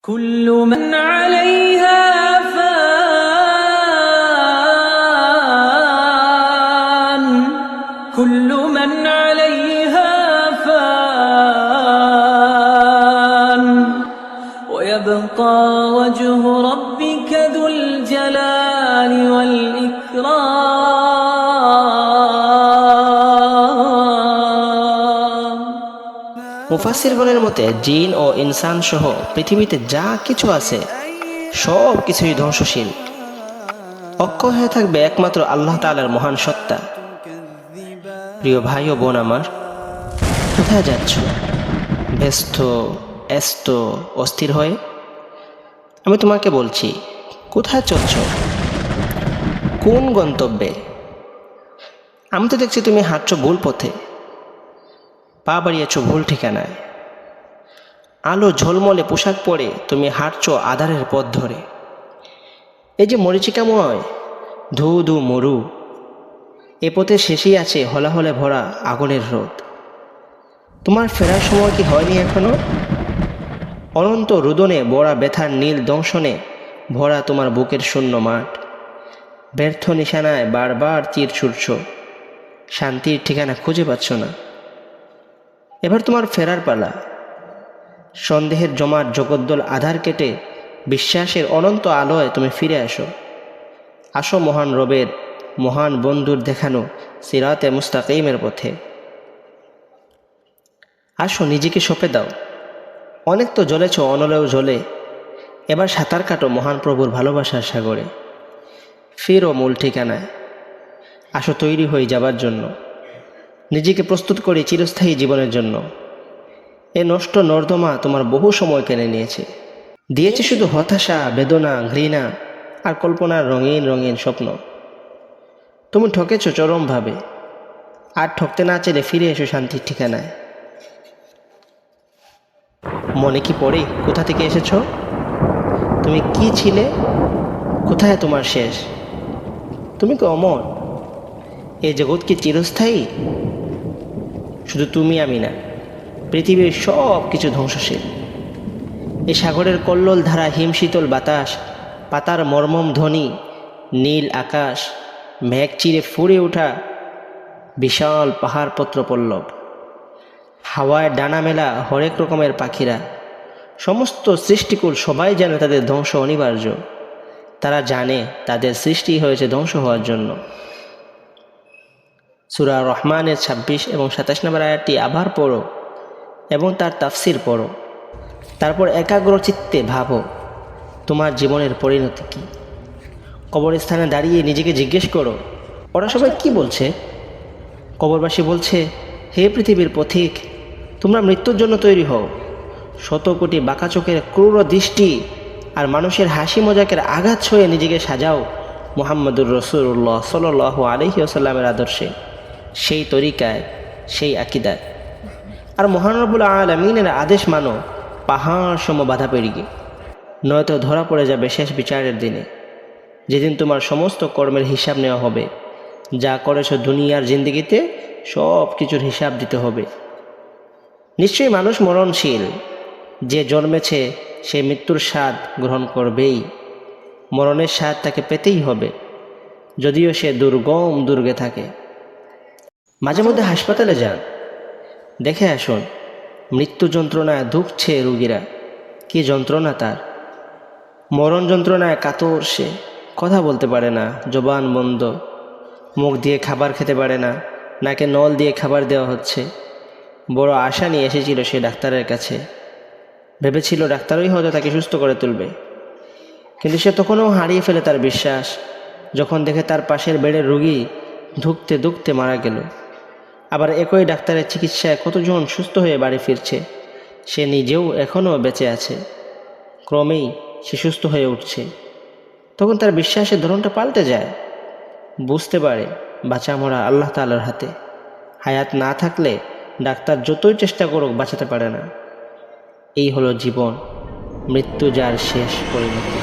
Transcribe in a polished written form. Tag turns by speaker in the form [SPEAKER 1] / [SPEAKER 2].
[SPEAKER 1] كل من عليها فان كل من عليها فان ويبقى وجه ربك ذو الجلال والإكرام।
[SPEAKER 2] মুফাসসিরগণের মতে জিন ও ইনসান সহ পৃথিবীতে যা কিছু আছে সব কিছুই ধ্বংসশীল। অক্ষয় হয়ে থাকবে একমাত্র আল্লাহ তাআলার মহান সত্তা। প্রিয় ভাই ও বোন আমার, কোথায় যাচ্ছ? ব্যস্ত, ব্যস্ত, অস্থির হয়ে? আমি তোমাকে বলছি, কোথায় চলছ? কোন গন্তব্যে? আমি তো দেখছি তুমি হাঁটছো ভুল পথে, পা বাড়িয়েছ ভুল ঠিকানায়। আলো ঝলমলে পোশাক পরে তুমি হাঁটছো আধারের পথ ধরে। এই যে মরীচিকাময় ধু ধু মরু, এ পথে শেষেই আছে হলাহলে ভরা আগুনের রোদ। তোমার ফেরার সময় কি হয়নি এখনো? অনন্ত রুদনে বড়া ব্যথার নীল দংশনে ভরা তোমার বুকের শূন্য মাঠ। ব্যর্থ নিশানায় বারবার তীর ছুটছ, শান্তির ঠিকানা খুঁজে পাচ্ছ না। এবার তোমার ফেরার পালা। সন্দেহের জমাট জগদ্দল আধার কেটে বিশ্বাসের অনন্ত আলোয় তুমি ফিরে আসো। আসো মহান রবের, মহান বন্ধুর দেখানো সিরাতে মুস্তাকিমের পথে। আসো, নিজেকে সঁপে দাও। অনেক তো জ্বলেছ অনলেও জ্বলে, এবার সাঁতার কাটো মহান প্রভুর ভালোবাসার সাগরে। ফিরো মূল ঠিকানায়। আসো তৈরি হয়ে যাবার জন্য, নিজেকে প্রস্তুত করি চিরস্থায়ী জীবনের জন্য। এ নষ্ট নর্দমা তোমার বহু সময় কেড়ে নিয়েছে, দিয়েছে শুধু হতাশা, বেদনা, ঘৃণা আর কল্পনার রঙিন রঙিন স্বপ্ন। তুমি ঠকেছ চরমভাবে, আর ঠকতে না চেলে ফিরে এসো শান্তির ঠিকানায়। মনে কি পড়ে কোথা থেকে এসেছ? তুমি কি ছিলে? কোথায় তোমার শেষ? তুমি কি অমর? এই জগৎ কি চিরস্থায়ী? শুধু তুমি আমি না, পৃথিবীর সব কিছু ধ্বংসশীল। এই সাগরের কল্লোল ধারা, হিমশীতল বাতাস, পাতার মর্মম ধ্বনি, নীল আকাশ, মেঘ চিরে ফুঁড়ে ওঠা বিশাল পাহাড়পত্র পল্লব, হাওয়ায় ডানা মেলা হরেক রকমের পাখিরা, সমস্ত সৃষ্টিকুল সবাই জানে তাদের ধ্বংস অনিবার্য। তারা জানে তাদের সৃষ্টি হয়েছে ধ্বংস হওয়ার জন্য। সূরা রহমানের ২৬ এবং ২৭ নম্বর আয়াতটি আবার পড়ো এবং তার তাফসির পড়ো। তারপর একাগ্র চিত্তে ভাবো তোমার জীবনের পরিণতি কী। কবরস্থানে দাঁড়িয়ে নিজেকে জিজ্ঞেস করো, ওরা সবাই কি বলছে? কবরবাসী বলছে, হে পৃথিবীর পথিক, তোমরা মৃত্যুর জন্য তৈরি হও। শত কোটি বাঁকা চোখের ক্রূর দৃষ্টি আর মানুষের হাসি মজাকের আঘাত ছুঁয়ে নিজেকে সাজাও মুহাম্মদুর রাসূলুল্লাহ সাল্লাল্লাহু আলাইহি ওয়াসাল্লামের আদর্শে, সেই তরিকায়, সেই আকীদায়। আর মহান রব্বুল আলামিনের আদেশ মানো পাহাড় সম বাধা পেরিয়ে, নয়তো ধরা পড়ে যাবে শেষ বিচারের দিনে, যেদিন তোমার সমস্ত কর্মের হিসাব নেওয়া হবে। যা করেছো দুনিয়ার জিন্দেগিতে সব কিছুর হিসাব দিতে হবে। নিশ্চয়ই মানুষ মরণশীল, যে জন্মেছে সে মৃত্যুর স্বাদ গ্রহণ করবেই। মরণের স্বাদ তাকে পেতেই হবে, যদিও সে দুর্গম দুর্গে থাকে। মাঝে মধ্যে হাসপাতালে যান, দেখে আসুন মৃত্যু যন্ত্রণায় ধুঁকছে রোগীরা, কি যন্ত্রণা তার। মরণ যন্ত্রণায় কাতর সে, কথা বলতে পারে না, জবান বন্ধ, মুখ দিয়ে খাবার খেতে পারে না, নাকে নল দিয়ে খাবার দেওয়া হচ্ছে। বড় আশা নিয়ে এসেছিল সে ডাক্তারের কাছে, ভেবেছিল ডাক্তারই হয়তো তাকে সুস্থ করে তুলবে। কিন্তু সে তখনও হারিয়ে ফেলে তার বিশ্বাস, যখন দেখে তার পাশের বেডের রোগী ধুঁকতে ধুঁকতে মারা গেল। আবার একই ডাক্তারের চিকিৎসায় কতজন সুস্থ হয়ে বাড়ি ফিরছে, সে নিজেও এখনও বেঁচে আছে। ক্রমেই সে সুস্থ হয়ে উঠছে। তখন তার বিশ্বাসের ধরনটা পাল্টে যায়, বুঝতে পারে বাঁচা মরা আল্লাহ তাআলার হাতে। হায়াত না থাকলে ডাক্তার যতই চেষ্টা করুক বাঁচাতে পারে না। এই হলো জীবন, মৃত্যু যার শেষ পরিণতি।